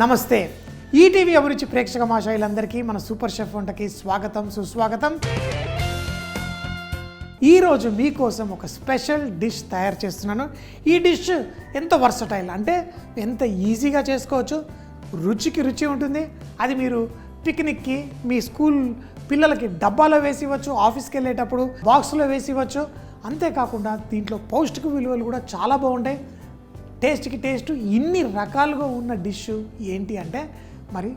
నమస్తే. ఈటీవీ అభిరుచి ప్రేక్షక మహాశయులందరికీ మన సూపర్ షెఫ్ వంటకి స్వాగతం, సుస్వాగతం. ఈరోజు మీకోసం ఒక స్పెషల్ డిష్ తయారు చేస్తున్నాను. ఈ డిష్ ఎంత వర్సటైల్ అంటే ఎంత ఈజీగా చేసుకోవచ్చు, రుచికి రుచి ఉంటుంది. అది మీరు పిక్నిక్కి, మీ స్కూల్ పిల్లలకి డబ్బాలో వేసి ఇవ్వచ్చు, ఆఫీస్కి వెళ్ళేటప్పుడు బాక్స్లో వేసి ఇవ్వచ్చు. అంతేకాకుండా దీంట్లో పౌష్టిక విలువలు కూడా చాలా బాగుంటాయి. టేస్ట్కి టేస్ట్ ఇన్ని రకాలుగా ఉన్న డిష్ ఏంటి అంటే మరి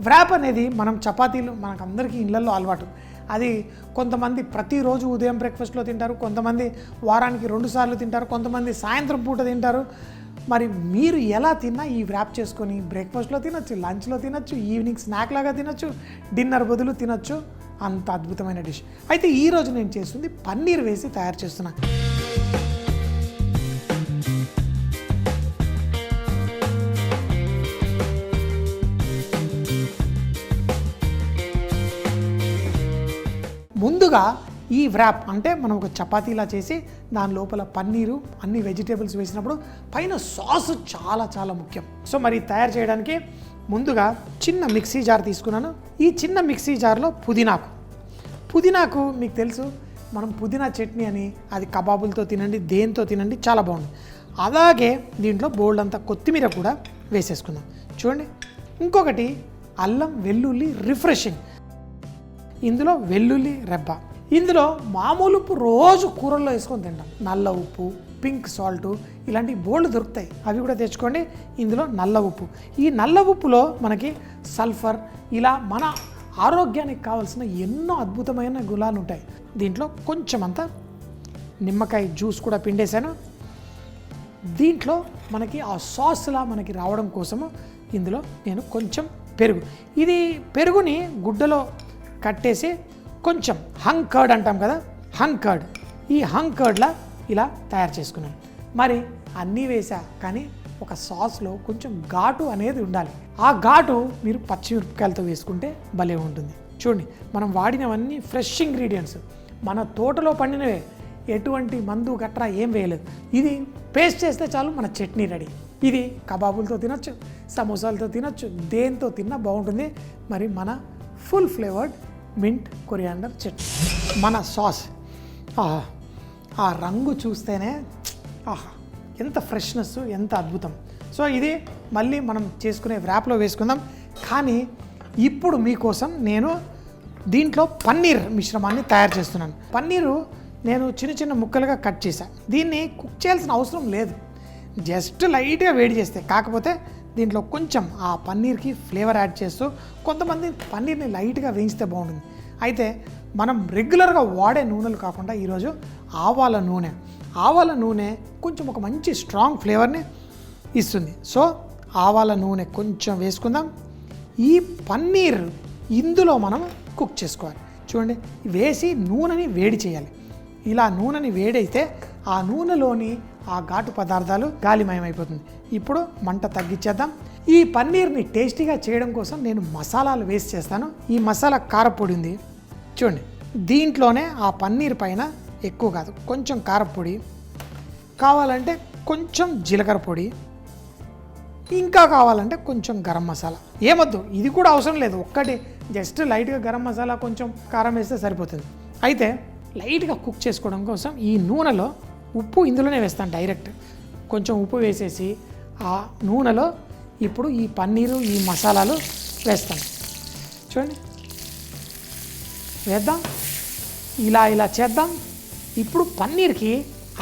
వ్రాప్ అనేది మనం చపాతీలు మనకు అందరికీ ఇళ్ళల్లో అలవాటు. అది కొంతమంది ప్రతిరోజు ఉదయం బ్రేక్ఫాస్ట్లో తింటారు, కొంతమంది వారానికి 2 సార్లు తింటారు, కొంతమంది సాయంత్రం పూట తింటారు. మరి మీరు ఎలా తిన్నా ఈ వ్రాప్ చేసుకొని బ్రేక్ఫాస్ట్లో తినచ్చు, లంచ్లో తినచ్చు, ఈవినింగ్ స్నాక్ లాగా తినచ్చు, డిన్నర్ బదులు తినచ్చు. అంత అద్భుతమైన డిష్. అయితే ఈరోజు నేను చేస్తుంది పన్నీర్ వేసి తయారు చేస్తున్నాను. ముందుగా ఈ వ్రాప్ అంటే మనం ఒక చపాతీలా చేసి దాని లోపల పన్నీరు, అన్ని వెజిటేబుల్స్ వేసినప్పుడు పైన సాస్ చాలా చాలా ముఖ్యం. సో మరి తయారు చేయడానికి ముందుగా చిన్న మిక్సీ జార్ తీసుకున్నాను. ఈ చిన్న మిక్సీ జార్లో పుదీనాకు మీకు తెలుసు, మనం పుదీనా చట్నీ అని, అది కబాబులతో తినండి, దేంతో తినండి, చాలా బాగుంది. అలాగే దీంట్లో బోల్డ్ అంతా కొత్తిమీర కూడా వేసేసుకుందాం. చూడండి, ఇంకొకటి అల్లం వెల్లుల్లి రిఫ్రెషింగ్, ఇందులో వెల్లుల్లి రెబ్బ. ఇందులో మామూలు ఉప్పు రోజు కూరల్లో వేసుకొని తింటాం, నల్ల ఉప్పు, పింక్ సాల్ట్, ఇలాంటి బోల్డ్ దొరుకుతాయి, అవి కూడా తెచ్చుకోండి. ఇందులో నల్ల ఉప్పు, ఈ నల్ల ఉప్పులో మనకి సల్ఫర్, ఇలా మన ఆరోగ్యానికి కావాల్సిన ఎన్నో అద్భుతమైన గుణాలు ఉంటాయి. దీంట్లో కొంచెం అంత నిమ్మకాయ జ్యూస్ కూడా పిండేశాను. దీంట్లో మనకి ఆ సాస్లా మనకి రావడం కోసము ఇందులో నేను కొంచెం ఇది పెరుగుని గుడ్డలో కట్టేసి కొంచెం హంగ్ కర్డ్ అంటాం కదా, ఈ హంగ్ కర్డ్లా ఇలా తయారు చేసుకున్నాను. మరి అన్నీ వేసా, కానీ ఒక సాస్లో కొంచెం ఘాటు అనేది ఉండాలి. ఆ ఘాటు మీరు పచ్చిమిరపకాయలతో వేసుకుంటే భలే ఉంటుంది. చూడండి, మనం వాడినవన్నీ ఫ్రెష్ ఇంగ్రీడియంట్స్, మన తోటలో పండినవే, ఎటువంటి మందు గట్రా ఏం వేయలేదు. ఇది పేస్ట్ చేస్తే చాలు మన చట్నీ రెడీ. ఇది కబాబులతో తినచ్చు, సమోసాలతో తినచ్చు, దేంతో తిన్నా బాగుంటుంది. మరి మన full flavoured mint coriander chutney, మన సాస్, ఆ రంగు చూస్తేనే ఎంత ఫ్రెష్నెస్, ఎంత అద్భుతం. సో ఇది మళ్ళీ మనం చేసుకునే వ్రాప్లో వేసుకుందాం. కానీ ఇప్పుడు మీకోసం నేను దీంట్లో పన్నీర్ మిశ్రమాన్ని తయారు చేస్తున్నాను. పన్నీరు నేను చిన్న చిన్న ముక్కలుగా కట్ చేశాను. దీన్ని కుక్ చేయాల్సిన అవసరం లేదు, జస్ట్ లైట్గా వేడి చేస్తే. కాకపోతే దీంట్లో కొంచెం ఆ పన్నీర్కి ఫ్లేవర్ యాడ్ చేస్తూ, కొంతమంది పన్నీర్ని లైట్గా వేయిస్తే బాగుంటుంది. అయితే మనం రెగ్యులర్గా వాడే నూనెలు కాకుండా ఈరోజు ఆవాల నూనె కొంచెం ఒక మంచి స్ట్రాంగ్ ఫ్లేవర్ని ఇస్తుంది. సో ఆవాల నూనె కొంచెం వేసుకుందాం. ఈ పన్నీర్ ఇందులో మనం కుక్ చేసుకోవాలి. చూడండి, వేసి నూనెని వేడి చేయాలి. ఇలా నూనెని వేడైతే ఆ నూనెలోని ఆ ఘాటు పదార్థాలు గాలిమయమైపోతుంది. ఇప్పుడు మంట తగ్గించేద్దాం. ఈ పన్నీర్ని టేస్టీగా చేయడం కోసం నేను మసాలాలు వేసి చేస్తాను. ఈ మసాలా కారపొడి ఉంది చూడండి, దీంట్లోనే ఆ పన్నీర్ పైన ఎక్కువ కాదు, కొంచెం కారపొడి, కావాలంటే కొంచెం జీలకర్ర పొడి, ఇంకా కావాలంటే కొంచెం గరం మసాలా. ఏమొద్దు, ఇది కూడా అవసరం లేదు, ఒక్కటి జస్ట్ లైట్గా గరం మసాలా, కొంచెం కారం వేస్తే సరిపోతుంది. అయితే లైట్గా కుక్ చేసుకోవడం కోసం ఈ నూనెలో ఉప్పు ఇందులోనే వేస్తాను డైరెక్ట్. కొంచెం ఉప్పు వేసేసి ఆ నూనెలో ఇప్పుడు ఈ పన్నీరు, ఈ మసాలాలు వేస్తాను. చూడండి, వేద్దాం, ఇలా చేద్దాం. ఇప్పుడు పన్నీర్కి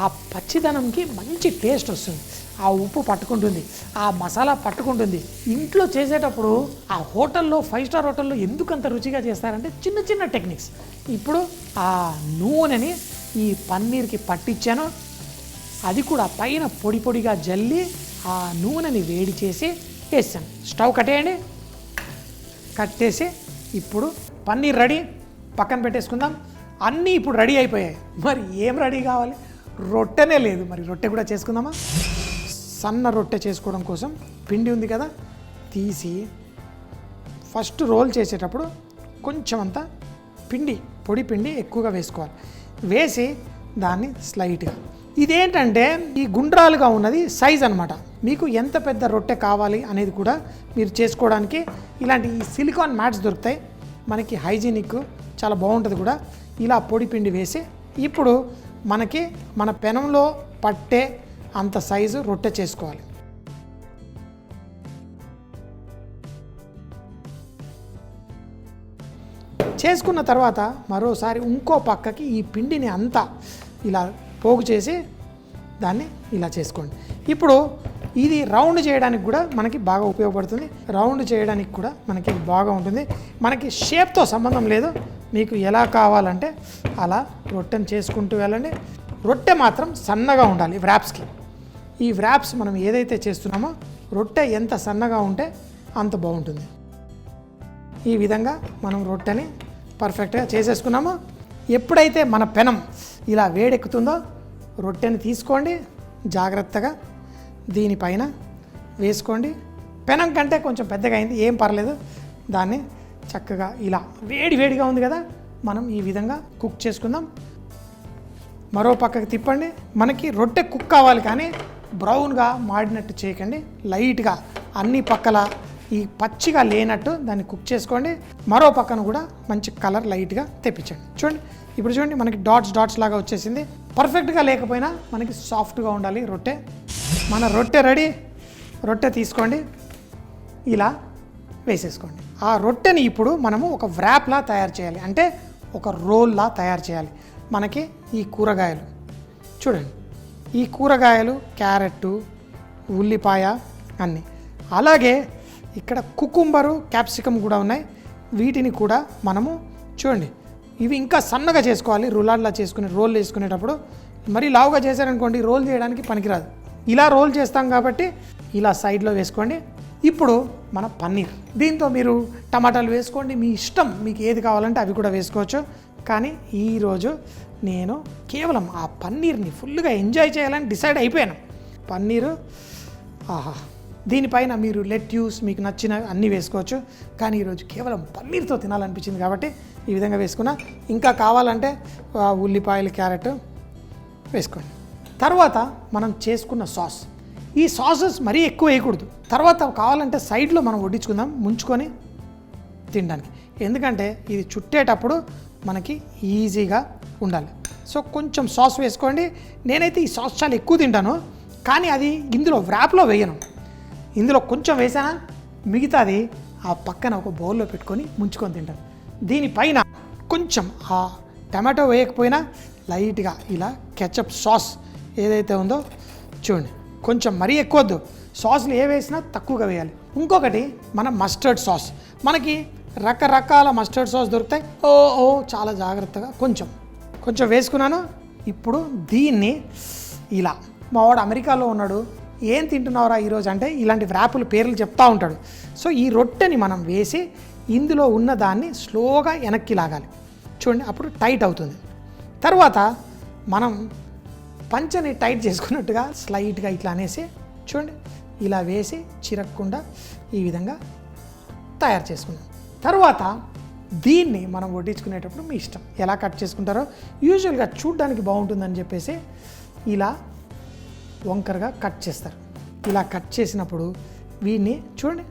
ఆ పచ్చిదనంకి మంచి టేస్ట్ వస్తుంది. ఆ ఉప్పు పట్టుకుంటుంది, ఆ మసాలా పట్టుకుంటుంది. ఇంట్లో చేసేటప్పుడు ఆ హోటల్లో, 5 స్టార్ హోటల్లో ఎందుకు అంత రుచిగా చేస్తారంటే చిన్న చిన్న టెక్నిక్స్. ఇప్పుడు ఆ నూనెని ఈ పన్నీర్కి పట్టించాను, అది కూడా పైన పొడి పొడిగా జల్లి ఆ నూనెని వేడి చేసి వేసాను. స్టవ్ కట్టేసి ఇప్పుడు పన్నీర్ రెడీ, పక్కన పెట్టేసుకుందాం. అన్నీ ఇప్పుడు రెడీ అయిపోయాయి. మరి ఏం రెడీ కావాలి? రొట్టెనే లేదు, మరి రొట్టె కూడా చేసుకుందామా? సన్న రొట్టె చేసుకోవడం కోసం పిండి ఉంది కదా, తీసి ఫస్ట్ రోల్ చేసేటప్పుడు కొంచెం అంతా పొడి పిండి ఎక్కువగా వేసుకోవాలి. వేసి దాన్ని స్లైట్గా, ఇదేంటంటే ఈ గుండ్రాలుగా ఉన్నది సైజ్ అనమాట. మీకు ఎంత పెద్ద రొట్టె కావాలి అనేది కూడా మీరు చేసుకోవడానికి ఇలాంటి ఈ సిలికాన్ మ్యాట్స్ దొరుకుతాయి. మనకి హైజీనిక్, చాలా బాగుంటుంది కూడా. ఇలా పొడి పిండి వేసి ఇప్పుడు మనకి మన పెనంలో పట్టే అంత సైజు రొట్టె చేసుకోవాలి. చేసుకున్న తర్వాత మరోసారి ఇంకో పక్కకి ఈ పిండిని అంతా ఇలా పోగు చేసి దాన్ని ఇలా చేసుకోండి. ఇప్పుడు ఇది రౌండ్ చేయడానికి కూడా మనకి బాగా ఉపయోగపడుతుంది. రౌండ్ చేయడానికి కూడా మనకి బాగా ఉంటుంది. మనకి షేప్తో సంబంధం లేదు, మీకు ఎలా కావాలంటే అలా రొట్టెని చేసుకుంటూ వెళ్ళండి. రొట్టె మాత్రం సన్నగా ఉండాలి వ్రాప్స్కి. ఈ వ్రాప్స్ మనం ఏదైతే చేస్తున్నామో రొట్టె ఎంత సన్నగా ఉంటే అంత బాగుంటుంది. ఈ విధంగా మనం రొట్టెని పర్ఫెక్ట్గా చేసేసుకున్నాము. ఎప్పుడైతే మన పెనం ఇలా వేడెక్కుతుందో రొట్టెని తీసుకోండి, జాగ్రత్తగా దీనిపైన వేసుకోండి. పెనం కంటే కొంచెం పెద్దగా అయింది, ఏం పర్లేదు. దాన్ని చక్కగా ఇలా వేడిగా ఉంది కదా, మనం ఈ విధంగా కుక్ చేసుకుందాం. మరో పక్కకి తిప్పండి. మనకి రొట్టె కుక్ కావాలి కానీ బ్రౌన్గా మాడినట్టు చేయకండి. లైట్గా అన్ని పక్కల ఈ పచ్చిగా లేనట్టు దాన్ని కుక్ చేసుకోండి. మరో పక్కన కూడా మంచి కలర్ లైట్గా తెప్పించండి. చూడండి, ఇప్పుడు చూడండి మనకి డాట్స్ లాగా వచ్చేసింది. పర్ఫెక్ట్గా లేకపోయినా మనకి సాఫ్ట్గా ఉండాలి రొట్టె. మన రొట్టె రెడీ. రొట్టె తీసుకోండి, ఇలా వేసేసుకోండి. ఆ రొట్టెని ఇప్పుడు మనము ఒక వ్రాప్లా తయారు చేయాలి, అంటే ఒక రోల్లా తయారు చేయాలి. మనకి ఈ కూరగాయలు చూడండి, ఈ కూరగాయలు క్యారెట్, ఉల్లిపాయ అన్నీ, అలాగే ఇక్కడ కుకుంబరు, క్యాప్సికమ్ కూడా ఉన్నాయి. వీటిని కూడా మనము చూడండి ఇవి ఇంకా సన్నగా చేసుకోవాలి. రులాడ్లా చేసుకుని రోల్ వేసుకునేటప్పుడు మరి లావుగా చేశారనుకోండి రోల్ చేయడానికి పనికిరాదు. ఇలా రోల్ చేస్తాం కాబట్టి ఇలా సైడ్లో వేసుకోండి. ఇప్పుడు మన పన్నీర్, దీంతో మీరు టమాటాలు వేసుకోండి, మీ ఇష్టం, మీకు ఏది కావాలంటే అవి కూడా వేసుకోవచ్చు. కానీ ఈరోజు నేను కేవలం ఆ పన్నీర్ని ఫుల్గా ఎంజాయ్ చేయాలని డిసైడ్ అయిపోయాను. పన్నీరు ఆహా, దీనిపైన మీరు లెట్యూస్ మీకు నచ్చిన అన్నీ వేసుకోవచ్చు. కానీ ఈరోజు కేవలం పన్నీర్తో తినాలనిపించింది కాబట్టి ఈ విధంగా వేసుకున్నా. ఇంకా కావాలంటే ఉల్లిపాయలు, క్యారెట్ వేసుకోండి. తర్వాత మనం చేసుకున్న సాస్, ఈ సాసెస్ మరీ ఎక్కువ వేయకూడదు. తర్వాత కావాలంటే సైడ్లో మనం వడ్డించుకుందాం ముంచుకొని తినడానికి, ఎందుకంటే ఇది చుట్టేటప్పుడు మనకి ఈజీగా ఉండాలి. సో కొంచెం సాస్ వేసుకోండి. నేనైతే ఈ సాస్ చాలా ఎక్కువ తింటాను, కానీ అది ఇందులో వ్రాప్లో వేయను. ఇందులో కొంచెం వేసానా, మిగతాది ఆ పక్కన ఒక బౌల్లో పెట్టుకొని ముంచుకొని తింటాను. దీనిపైన కొంచెం ఆ టమాటో వేయకపోయినా లైట్గా ఇలా కెచప్ సాస్ ఏదైతే ఉందో చూడండి, కొంచెం మరీ ఎక్కువద్దు. సాస్లు ఏ వేసినా తక్కువగా వేయాలి. ఇంకొకటి మన మస్టర్డ్ సాస్, మనకి రకరకాల మస్టర్డ్ సాస్ దొరుకుతాయి. చాలా జాగ్రత్తగా కొంచెం వేసుకున్నాను. ఇప్పుడు దీన్ని ఇలా, మా వాడు అమెరికాలో ఉన్నాడు, ఏం తింటున్నావురా ఈరోజు అంటే ఇలాంటి వ్రాపుల పేర్లు చెప్తా ఉంటాడు. సో ఈ రొట్టెని మనం వేసి ఇందులో ఉన్న దాన్ని స్లోగా వెనక్కి లాగాలి. చూడండి, అప్పుడు టైట్ అవుతుంది. తర్వాత మనం పంచని టైట్ చేసుకున్నట్టుగా స్లైట్గా ఇట్లా అనేసి చూడండి, ఇలా వేసి చిరక్కుండా ఈ విధంగా తయారు చేసుకున్నాం. తర్వాత దీన్ని మనం వడ్డించుకునేటప్పుడు మీ ఇష్టం ఎలా కట్ చేసుకుంటారో. యూజువల్గా చూడ్డానికి బాగుంటుందని చెప్పేసి ఇలా వంకరగా కట్ చేస్తారు. ఇలా కట్ చేసినప్పుడు వీడిని చూడండి,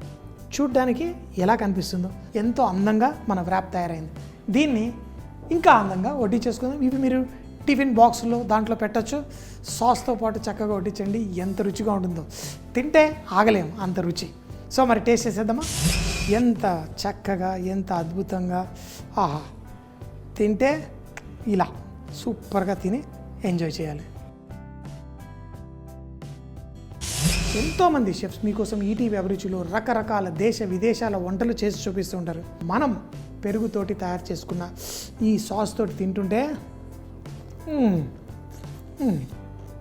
చూడ్డానికి ఎలా కనిపిస్తుందో, ఎంతో అందంగా మన వ్రాప్ తయారైంది. దీన్ని ఇంకా అందంగా వడ్డించేసుకుందాం. ఇవి మీరు టిఫిన్ బాక్స్లో దాంట్లో పెట్టచ్చు. సాస్తో పాటు చక్కగా వడ్డించండి, ఎంత రుచిగా ఉంటుందో, తింటే ఆగలేము అంత రుచి. సో మరి టేస్ట్ చేసేద్దామా? ఎంత చక్కగా, ఎంత అద్భుతంగా, ఆహా, తింటే ఇలా సూపర్గా తిని ఎంజాయ్ చేయాలి. ఎంతోమంది షెఫ్స్ మీకోసం ఈటీవీ అభిరుచిలో రకరకాల దేశ విదేశాల వంటలు చేసి చూపిస్తూ ఉంటారు. మనం పెరుగుతోటి తయారు చేసుకున్న ఈ సాస్ తోటి తింటుంటే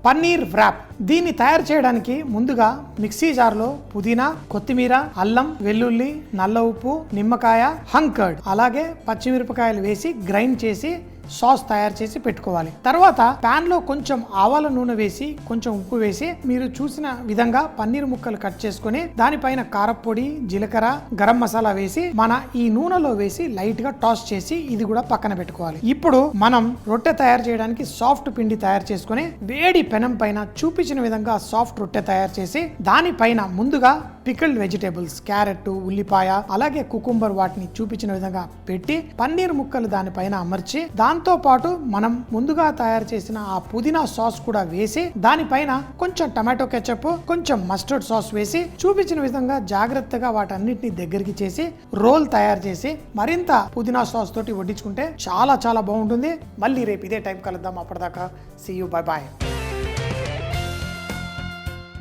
పన్నీర్ వ్రాప్. దీన్ని తయారు చేయడానికి ముందుగా మిక్సీ జార్లో పుదీనా, కొత్తిమీర, అల్లం, వెల్లుల్లి, నల్ల ఉప్పు, నిమ్మకాయ, హంగ్ కర్డ్, అలాగే పచ్చిమిరపకాయలు వేసి గ్రైండ్ చేసి సాస్ తయారు చేసి పెట్టుకోవాలి. తర్వాత పాన్ లో కొంచెం ఆవాల నూనె వేసి కొంచెం ఉప్పు వేసి మీరు చూసిన విధంగా పన్నీర్ ముక్కలు కట్ చేసుకుని దానిపైన కారపొడి, జీలకర్ర, గరం మసాలా వేసి మన ఈ నూనెలో వేసి లైట్ గా టాస్ చేసి ఇది కూడా పక్కన పెట్టుకోవాలి. ఇప్పుడు మనం రొట్టె తయారు చేయడానికి సాఫ్ట్ పిండి తయారు చేసుకుని వేడి పెనం పైన చూపించిన విధంగా సాఫ్ట్ రొట్టె తయారు చేసి దానిపైన ముందుగా పికిల్డ్ వెజిటేబుల్స్, క్యారెట్, ఉల్లిపాయ, అలాగే కుకుంబర్ వాటిని చూపించిన విధంగా పెట్టి పన్నీర్ ముక్కలు దానిపైన అమర్చి దాంతో పాటు మనం ముందుగా తయారు చేసిన ఆ పుదీనా సాస్ కూడా వేసి దానిపైన కొంచెం టమాటో కెచప్, కొంచెం మస్టర్డ్ సాస్ వేసి చూపించిన విధంగా జాగ్రత్తగా వాటన్నిటిని దగ్గరికి చేసి రోల్ తయారు చేసి మరింత పుదీనా సాస్ తోటి వడ్డించుకుంటే చాలా చాలా బాగుంటుంది. మళ్ళీ రేపు ఇదే టైం కలుద్దాం. అప్పటిదాకా సీ యూ, బై బాయ్.